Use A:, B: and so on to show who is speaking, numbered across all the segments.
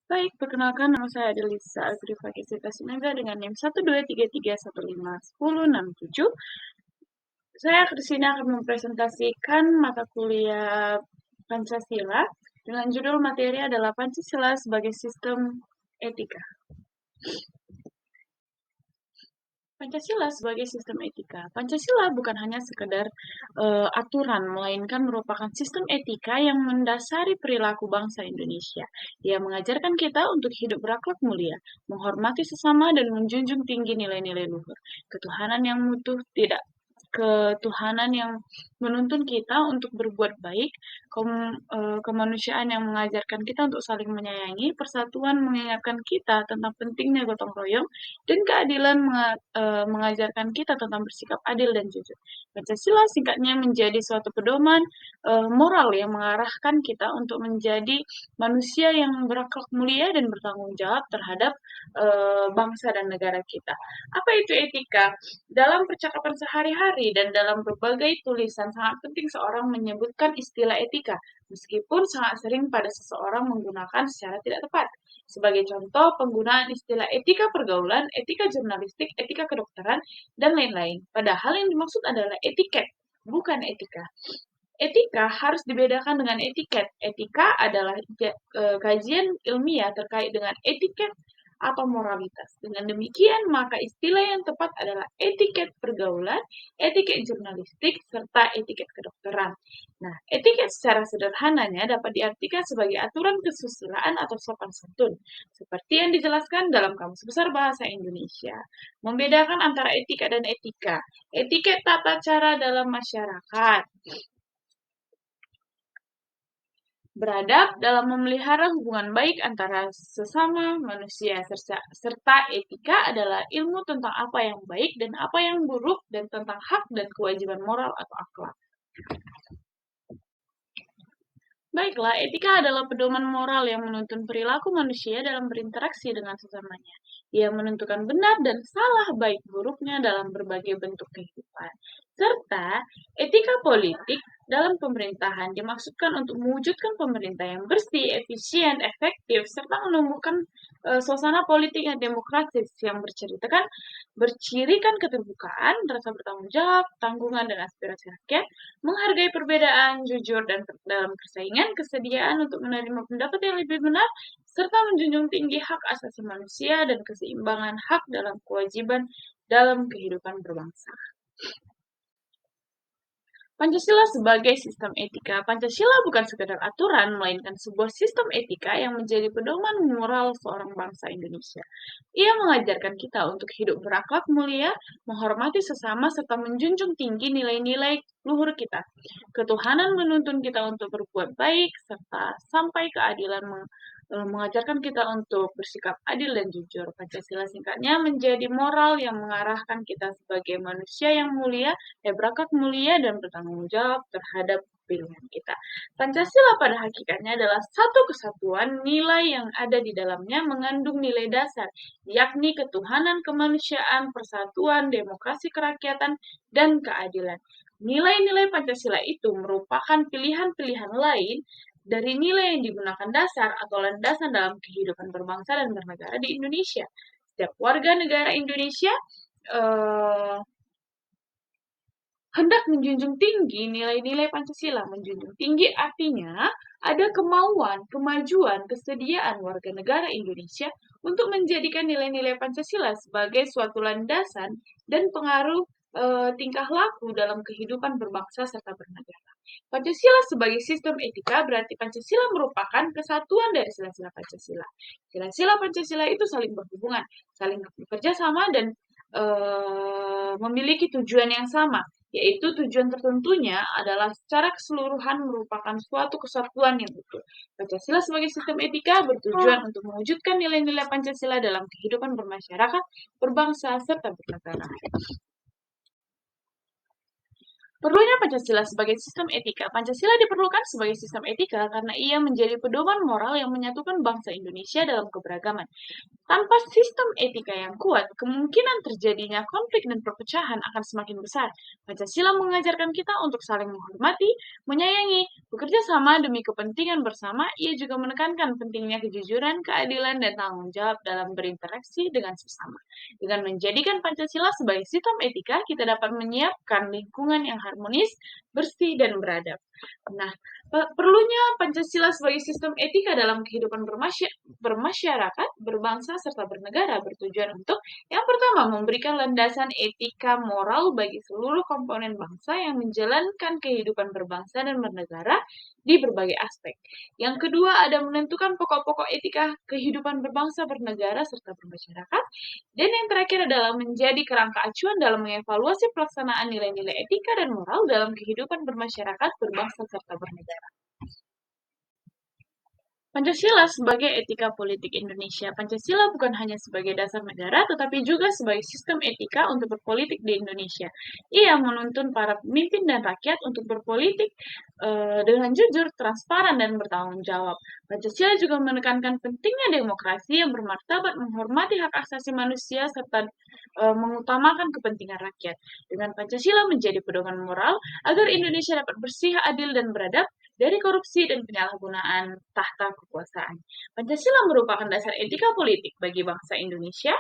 A: Baik, perkenalkan nama saya Adelisa Agrifakisita Sinaga dengan NIM 12331510667. Saya di sini akan mempresentasikan mata kuliah Pancasila dengan judul materi adalah Pancasila sebagai sistem etika. Pancasila sebagai sistem etika. Pancasila bukan hanya sekedar aturan, melainkan merupakan sistem etika yang mendasari perilaku bangsa Indonesia. Ia mengajarkan kita untuk hidup berakhlak mulia, menghormati sesama, dan menjunjung tinggi nilai-nilai luhur. Ketuhanan yang mutu tidak ketuhanan yang menuntun kita untuk berbuat baik, kemanusiaan yang mengajarkan kita untuk saling menyayangi, persatuan mengingatkan kita tentang pentingnya gotong royong, dan keadilan mengajarkan kita tentang bersikap adil dan jujur. Pancasila singkatnya menjadi suatu pedoman moral yang mengarahkan kita untuk menjadi manusia yang berakhlak mulia dan bertanggung jawab terhadap bangsa dan negara kita. Apa itu etika? Dalam percakapan sehari-hari dan dalam berbagai tulisan sangat penting seorang menyebutkan istilah etika, meskipun sangat sering pada seseorang menggunakan secara tidak tepat. Sebagai contoh, penggunaan istilah etika pergaulan, etika jurnalistik, etika kedokteran, dan lain-lain. Padahal yang dimaksud adalah etiket, bukan etika. Etika harus dibedakan dengan etiket. Etika adalah kajian ilmiah terkait dengan etiket atau moralitas. Dengan demikian, maka istilah yang tepat adalah etiket pergaulan, etiket jurnalistik, serta etiket kedokteran. Nah, etiket secara sederhananya dapat diartikan sebagai aturan kesusilaan atau sopan santun, seperti yang dijelaskan dalam Kamus Besar Bahasa Indonesia. Membedakan antara etika dan etika. Etiket tata cara dalam masyarakat. Beradab dalam memelihara hubungan baik antara sesama manusia, serta etika adalah ilmu tentang apa yang baik dan apa yang buruk, dan tentang hak dan kewajiban moral atau akhlak. Baiklah, etika adalah pedoman moral yang menuntun perilaku manusia dalam berinteraksi dengan sesamanya. Ia menentukan benar dan salah baik buruknya dalam berbagai bentuk kehidupan. Serta etika politik dalam pemerintahan dimaksudkan untuk mewujudkan pemerintah yang bersih, efisien, efektif, serta menumbuhkan suasana politik yang demokratis yang bercirikan keterbukaan, rasa bertanggung jawab, tanggungan dan aspirasi rakyat, menghargai perbedaan, jujur dan dalam persaingan, kesediaan untuk menerima pendapat yang lebih benar, serta menjunjung tinggi hak asasi manusia dan keseimbangan hak dalam kewajiban dalam kehidupan berbangsa. Pancasila sebagai sistem etika. Pancasila bukan sekedar aturan, melainkan sebuah sistem etika yang menjadi pedoman moral seorang bangsa Indonesia. Ia mengajarkan kita untuk hidup berakhlak mulia, menghormati sesama, serta menjunjung tinggi nilai-nilai luhur kita. Ketuhanan menuntun kita untuk berbuat baik, serta sampai keadilan mengajarkan kita untuk bersikap adil dan jujur. Pancasila singkatnya menjadi moral yang mengarahkan kita sebagai manusia yang mulia, berakhlak mulia, dan bertanggung jawab terhadap pilihan kita. Pancasila pada hakikatnya adalah satu kesatuan nilai yang ada di dalamnya mengandung nilai dasar, yakni ketuhanan, kemanusiaan, persatuan, demokrasi kerakyatan, dan keadilan. Nilai-nilai Pancasila itu merupakan pilihan-pilihan lain dari nilai yang digunakan dasar atau landasan dalam kehidupan berbangsa dan bernegara di Indonesia. Setiap warga negara Indonesia hendak menjunjung tinggi nilai-nilai Pancasila. Menjunjung tinggi artinya ada kemauan, kemajuan, kesediaan warga negara Indonesia untuk menjadikan nilai-nilai Pancasila sebagai suatu landasan dan pengaruh tingkah laku dalam kehidupan berbangsa serta bernegara. Pancasila sebagai sistem etika berarti Pancasila merupakan kesatuan dari sila-sila Pancasila. Sila-sila Pancasila itu saling berhubungan, saling bekerja sama, dan memiliki tujuan yang sama, yaitu tujuan tertentunya adalah secara keseluruhan merupakan suatu kesatuan yang utuh. Pancasila sebagai sistem etika bertujuan untuk mewujudkan nilai-nilai Pancasila dalam kehidupan bermasyarakat, berbangsa, serta bernegara. Perlunya Pancasila sebagai sistem etika. Pancasila diperlukan sebagai sistem etika karena ia menjadi pedoman moral yang menyatukan bangsa Indonesia dalam keberagaman. Tanpa sistem etika yang kuat, kemungkinan terjadinya konflik dan perpecahan akan semakin besar. Pancasila mengajarkan kita untuk saling menghormati, menyayangi, bekerja sama demi kepentingan bersama. Ia juga menekankan pentingnya kejujuran, keadilan, dan tanggung jawab dalam berinteraksi dengan sesama. Dengan menjadikan Pancasila sebagai sistem etika, kita dapat menyiapkan lingkungan yang harmonis, bersih, dan beradab. Nah, perlunya Pancasila sebagai sistem etika dalam kehidupan bermasyarakat, berbangsa, serta bernegara bertujuan untuk yang pertama, memberikan landasan etika moral bagi seluruh komponen bangsa yang menjalankan kehidupan berbangsa dan bernegara di berbagai aspek. Yang kedua, ada menentukan pokok-pokok etika kehidupan berbangsa, bernegara, serta bermasyarakat. Dan yang terakhir adalah menjadi kerangka acuan dalam mengevaluasi pelaksanaan nilai-nilai etika dan moral dalam kehidupan bermasyarakat, berbangsa, serta bernegara. Pancasila sebagai etika politik Indonesia. Pancasila bukan hanya sebagai dasar negara, tetapi juga sebagai sistem etika untuk berpolitik di Indonesia. Ia menuntun para pemimpin dan rakyat untuk berpolitik dengan jujur, transparan, dan bertanggung jawab. Pancasila juga menekankan pentingnya demokrasi yang bermartabat, menghormati hak asasi manusia, serta mengutamakan kepentingan rakyat. Dengan Pancasila menjadi pedoman moral agar Indonesia dapat bersih, adil, dan beradab dari korupsi dan penyalahgunaan tahta kekuasaan. Pancasila merupakan dasar etika politik bagi bangsa Indonesia.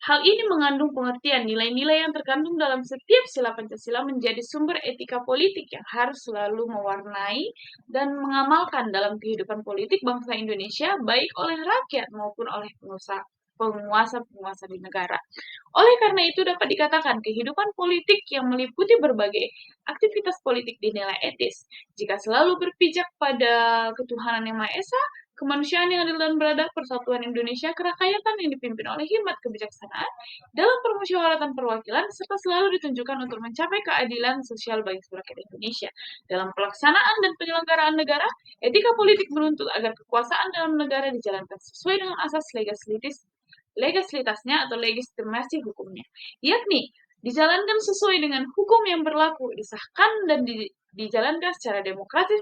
A: Hal ini mengandung pengertian nilai-nilai yang terkandung dalam setiap sila Pancasila menjadi sumber etika politik yang harus selalu mewarnai dan mengamalkan dalam kehidupan politik bangsa Indonesia, baik oleh rakyat maupun oleh penguasa-penguasa di negara. Oleh karena itu dapat dikatakan kehidupan politik yang meliputi berbagai aktivitas politik dinilai etis jika selalu berpijak pada ketuhanan yang Maha Esa, kemanusiaan yang adil dan beradab, persatuan Indonesia, kerakyatan yang dipimpin oleh hikmat kebijaksanaan dalam permusyawaratan perwakilan, serta selalu ditunjukkan untuk mencapai keadilan sosial bagi seluruh rakyat Indonesia. Dalam pelaksanaan dan penyelenggaraan negara, etika politik menuntut agar kekuasaan dalam negara dijalankan sesuai dengan asas legalitasnya atau legitimasi hukumnya, yakni dijalankan sesuai dengan hukum yang berlaku, disahkan dan dijalankan secara demokrasi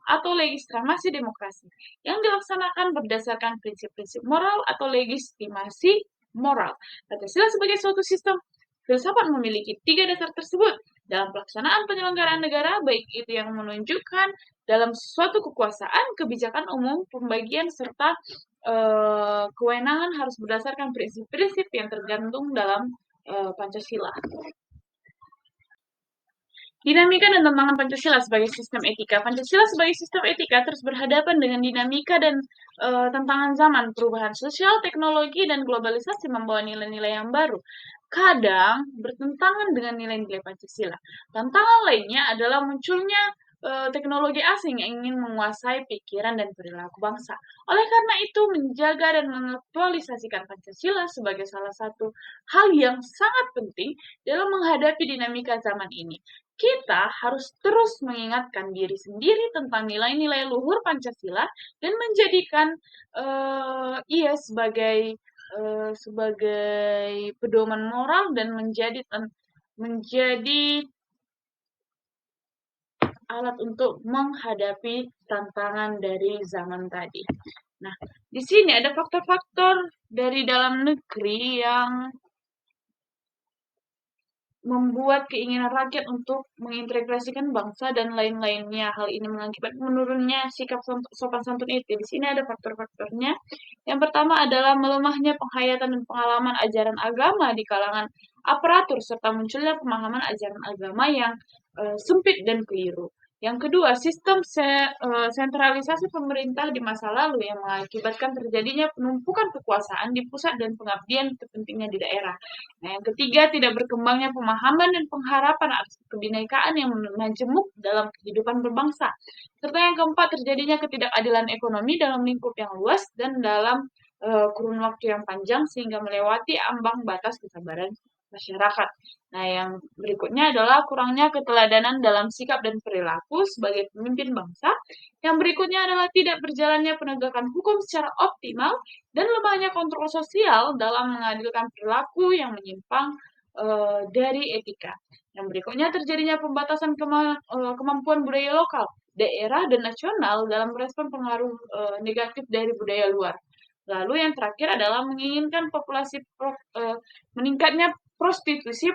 A: atau legitimasi demokrasi yang dilaksanakan berdasarkan prinsip-prinsip moral atau legitimasi moral. Pancasila sebagai suatu sistem filsafat memiliki tiga dasar tersebut dalam pelaksanaan penyelenggaraan negara, baik itu yang menunjukkan dalam suatu kekuasaan, kebijakan umum, pembagian, serta kewenangan harus berdasarkan prinsip-prinsip yang tergantung dalam Pancasila. Dinamika dan tantangan Pancasila sebagai sistem etika. Pancasila sebagai sistem etika terus berhadapan dengan dinamika dan tantangan zaman. Perubahan sosial, teknologi, dan globalisasi membawa nilai-nilai yang baru. Kadang bertentangan dengan nilai-nilai Pancasila. Tantangan lainnya adalah munculnya teknologi asing yang ingin menguasai pikiran dan perilaku bangsa. Oleh karena itu, menjaga dan mengaktualisasikan Pancasila sebagai salah satu hal yang sangat penting dalam menghadapi dinamika zaman ini. Kita harus terus mengingatkan diri sendiri tentang nilai-nilai luhur Pancasila dan menjadikan ia sebagai pedoman moral dan menjadi alat untuk menghadapi tantangan dari zaman tadi. Nah, di sini ada faktor-faktor dari dalam negeri yang membuat keinginan rakyat untuk mengintegrasikan bangsa dan lain-lainnya. Hal ini mengakibatkan menurunnya sikap sopan santun itu. Di sini ada faktor-faktornya. Yang pertama adalah melemahnya penghayatan dan pengalaman ajaran agama di kalangan aparatur serta munculnya pemahaman ajaran agama yang sempit dan keliru. Yang kedua, sistem sentralisasi pemerintah di masa lalu yang mengakibatkan terjadinya penumpukan kekuasaan di pusat dan pengabdian kepentingan di daerah. Nah, yang ketiga, tidak berkembangnya pemahaman dan pengharapan atas kebinekaan yang majemuk dalam kehidupan berbangsa. Serta yang keempat, terjadinya ketidakadilan ekonomi dalam lingkup yang luas dan dalam kurun waktu yang panjang sehingga melewati ambang batas kesabaran masyarakat. Nah, yang berikutnya adalah kurangnya keteladanan dalam sikap dan perilaku sebagai pemimpin bangsa. Yang berikutnya adalah tidak berjalannya penegakan hukum secara optimal dan lemahnya kontrol sosial dalam mengadilkan perilaku yang menyimpang dari etika. Yang berikutnya terjadinya pembatasan kemampuan budaya lokal, daerah, dan nasional dalam merespon pengaruh negatif dari budaya luar. Lalu yang terakhir adalah menginginkan meningkatnya prostitusi,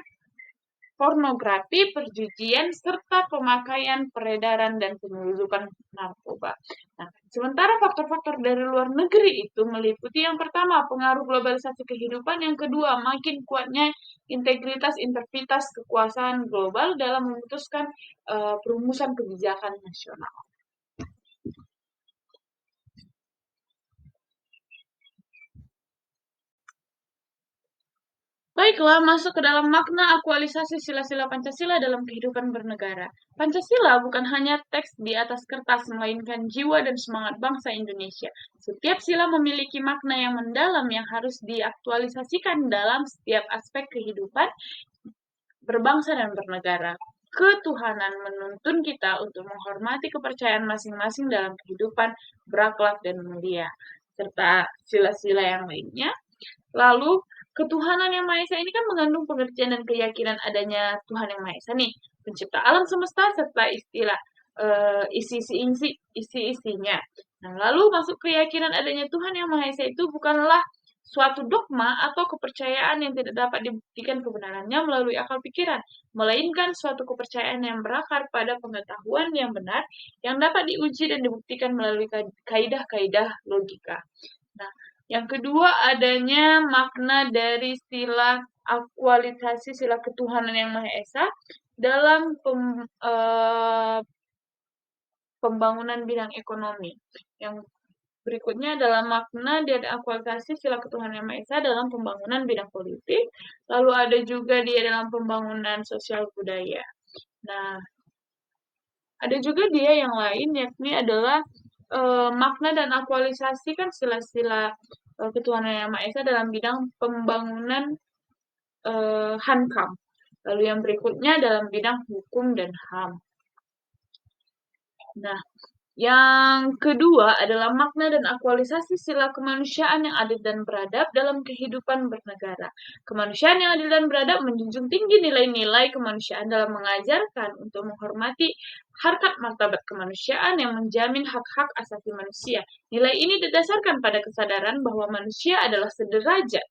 A: pornografi, perjudian, serta pemakaian, peredaran, dan penyeludupan narkoba. Nah, sementara faktor-faktor dari luar negeri itu meliputi yang pertama, pengaruh globalisasi kehidupan, yang kedua, makin kuatnya integritas intervitas kekuasaan global dalam memutuskan perumusan kebijakan nasional. Baiklah, masuk ke dalam makna aktualisasi sila-sila Pancasila dalam kehidupan bernegara. Pancasila bukan hanya teks di atas kertas, melainkan jiwa dan semangat bangsa Indonesia. Setiap sila memiliki makna yang mendalam yang harus diaktualisasikan dalam setiap aspek kehidupan berbangsa dan bernegara. Ketuhanan menuntun kita untuk menghormati kepercayaan masing-masing dalam kehidupan berakhlak dan mulia, serta sila-sila yang lainnya. Lalu, ketuhanan yang Maha Esa ini kan mengandung pengertian dan keyakinan adanya Tuhan yang Maha Esa nih, pencipta alam semesta serta istilah isi-isinya. Nah, lalu masuk keyakinan adanya Tuhan yang Maha Esa itu bukanlah suatu dogma atau kepercayaan yang tidak dapat dibuktikan kebenarannya melalui akal pikiran, melainkan suatu kepercayaan yang berakar pada pengetahuan yang benar yang dapat diuji dan dibuktikan melalui kaidah-kaidah logika. Nah, yang kedua adanya makna dari sila akualisasi sila ketuhanan yang Maha Esa dalam pembangunan bidang ekonomi. Yang berikutnya adalah makna dari akualisasi sila ketuhanan yang Maha Esa dalam pembangunan bidang politik. Lalu ada juga dia dalam pembangunan sosial budaya. Nah, ada juga dia yang lain yakni adalah makna dan aktualisasi kan sila-sila ketuhanan yang Maha Esa dalam bidang pembangunan Hankam. Lalu yang berikutnya dalam bidang hukum dan HAM. Nah, yang kedua adalah makna dan aktualisasi sila kemanusiaan yang adil dan beradab dalam kehidupan bernegara. Kemanusiaan yang adil dan beradab menjunjung tinggi nilai-nilai kemanusiaan dalam mengajarkan untuk menghormati harkat martabat kemanusiaan yang menjamin hak-hak asasi manusia. Nilai ini didasarkan pada kesadaran bahwa manusia adalah sederajat.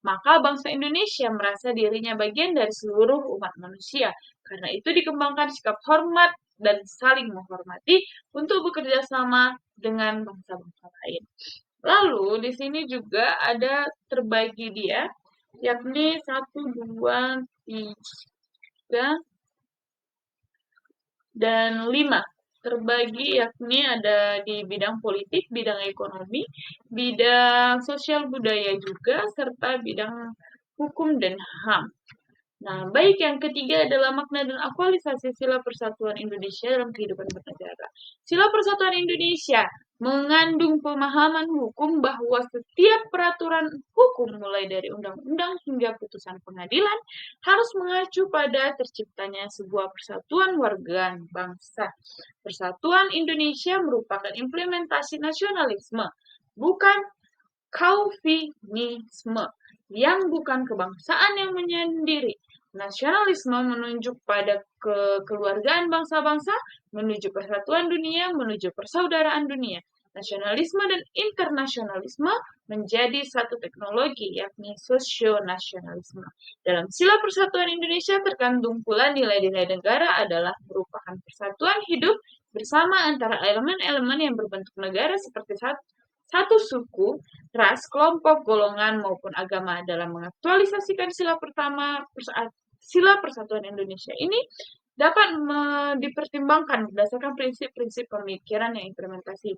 A: Maka bangsa Indonesia merasa dirinya bagian dari seluruh umat manusia. Karena itu dikembangkan sikap hormat dan saling menghormati untuk bekerja sama dengan bangsa-bangsa lain. Lalu di sini juga ada terbagi dia, yakni 1, 2, 3, dan 5. Terbagi yakni ada di bidang politik, bidang ekonomi, bidang sosial budaya juga, serta bidang hukum dan HAM. Nah, baik yang ketiga adalah makna dan aktualisasi sila persatuan Indonesia dalam kehidupan bernegara. Sila persatuan Indonesia mengandung pemahaman hukum bahwa setiap peraturan hukum mulai dari undang-undang hingga putusan pengadilan harus mengacu pada terciptanya sebuah persatuan warga bangsa. Persatuan Indonesia merupakan implementasi nasionalisme, bukan Calvinisme, yang bukan kebangsaan yang menyendiri. Nasionalisme menunjuk pada kekeluargaan bangsa-bangsa, menuju persatuan dunia, menuju persaudaraan dunia. Nasionalisme dan internasionalisme menjadi satu teknologi, yakni sosionasionalisme. Dalam sila persatuan Indonesia terkandung pula nilai-nilai negara adalah merupakan persatuan hidup bersama antara elemen-elemen yang berbentuk negara seperti satu suku, ras, kelompok, golongan, maupun agama. Dalam mengaktualisasikan sila persatuan Indonesia ini dapat dipertimbangkan berdasarkan prinsip-prinsip pemikiran yang implementasi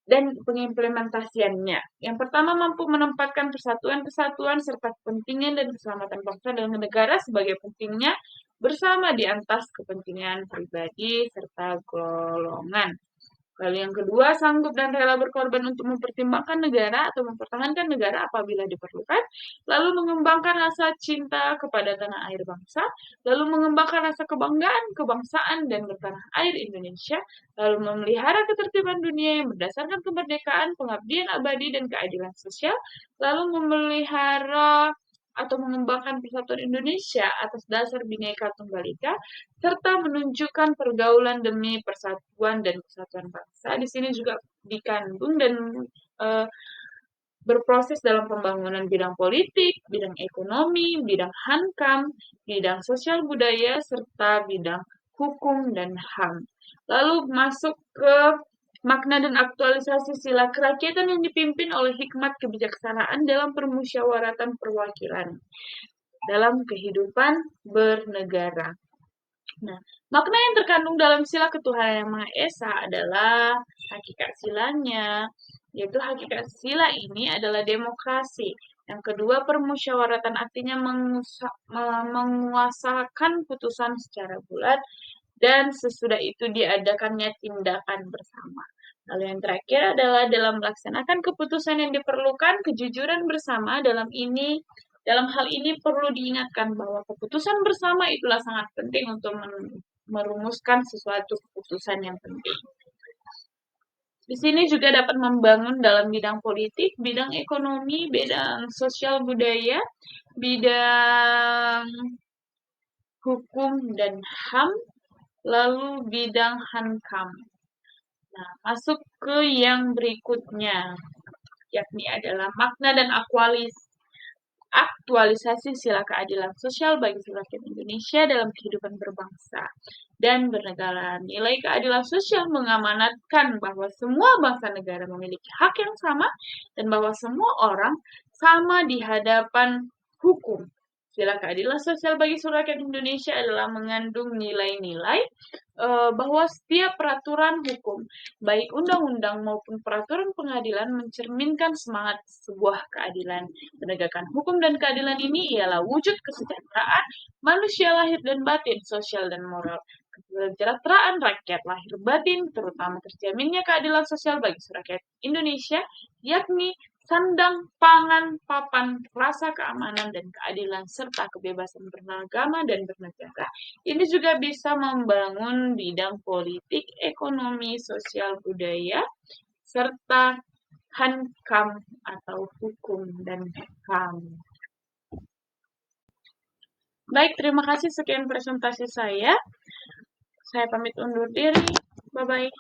A: dan pengimplementasiannya. Yang pertama, mampu menempatkan persatuan kesatuan serta kepentingan dan keselamatan bangsa dan negara sebagai pentingnya bersama di atas kepentingan pribadi serta golongan. Lalu yang kedua, sanggup dan rela berkorban untuk mempertimbangkan negara atau mempertahankan negara apabila diperlukan. Lalu mengembangkan rasa cinta kepada tanah air bangsa. Lalu mengembangkan rasa kebanggaan, kebangsaan, dan bertanah air Indonesia. Lalu memelihara ketertiban dunia yang berdasarkan kemerdekaan, pengabdian abadi, dan keadilan sosial. Lalu memelihara atau mengembangkan persatuan Indonesia atas dasar Bhinneka Tunggal Ika, serta menunjukkan pergaulan demi persatuan dan kesatuan bangsa. Di sini juga dikandung dan uh, berproses dalam pembangunan bidang politik, bidang ekonomi, bidang hankam, bidang sosial budaya, serta bidang hukum dan HAM. Lalu masuk ke makna dan aktualisasi sila kerakyatan yang dipimpin oleh hikmat kebijaksanaan dalam permusyawaratan perwakilan dalam kehidupan bernegara. Nah, makna yang terkandung dalam sila ketuhanan yang Maha Esa adalah hakikat silanya, yaitu hakikat sila ini adalah demokrasi. Yang kedua, permusyawaratan artinya menguasakan putusan secara bulat dan sesudah itu diadakannya tindakan bersama. Lalu yang terakhir adalah dalam melaksanakan keputusan yang diperlukan kejujuran bersama dalam hal ini perlu diingatkan bahwa keputusan bersama itulah sangat penting untuk merumuskan sesuatu keputusan yang penting. Di sini juga dapat membangun dalam bidang politik, bidang ekonomi, bidang sosial budaya, bidang hukum dan HAM, lalu bidang hankam. Nah, masuk ke yang berikutnya, yakni adalah makna dan aktualisasi sila keadilan sosial bagi seluruh rakyat Indonesia dalam kehidupan berbangsa dan bernegara. Nilai keadilan sosial mengamanatkan bahwa semua bangsa negara memiliki hak yang sama dan bahwa semua orang sama di hadapan hukum. Sila keadilan sosial bagi seluruh rakyat Indonesia adalah mengandung nilai-nilai bahwa setiap peraturan hukum, baik undang-undang maupun peraturan pengadilan mencerminkan semangat sebuah keadilan. Penegakan hukum dan keadilan ini ialah wujud kesejahteraan manusia lahir dan batin, sosial dan moral. Kesejahteraan rakyat lahir batin, terutama terjaminnya keadilan sosial bagi rakyat Indonesia, yakni sandang, pangan, papan, rasa keamanan dan keadilan, serta kebebasan beragama dan bernegara. Ini juga bisa membangun bidang politik, ekonomi, sosial, budaya, serta hankam atau hukum dan HAM. Baik, terima kasih. Sekian presentasi saya. Saya pamit undur diri. Bye-bye.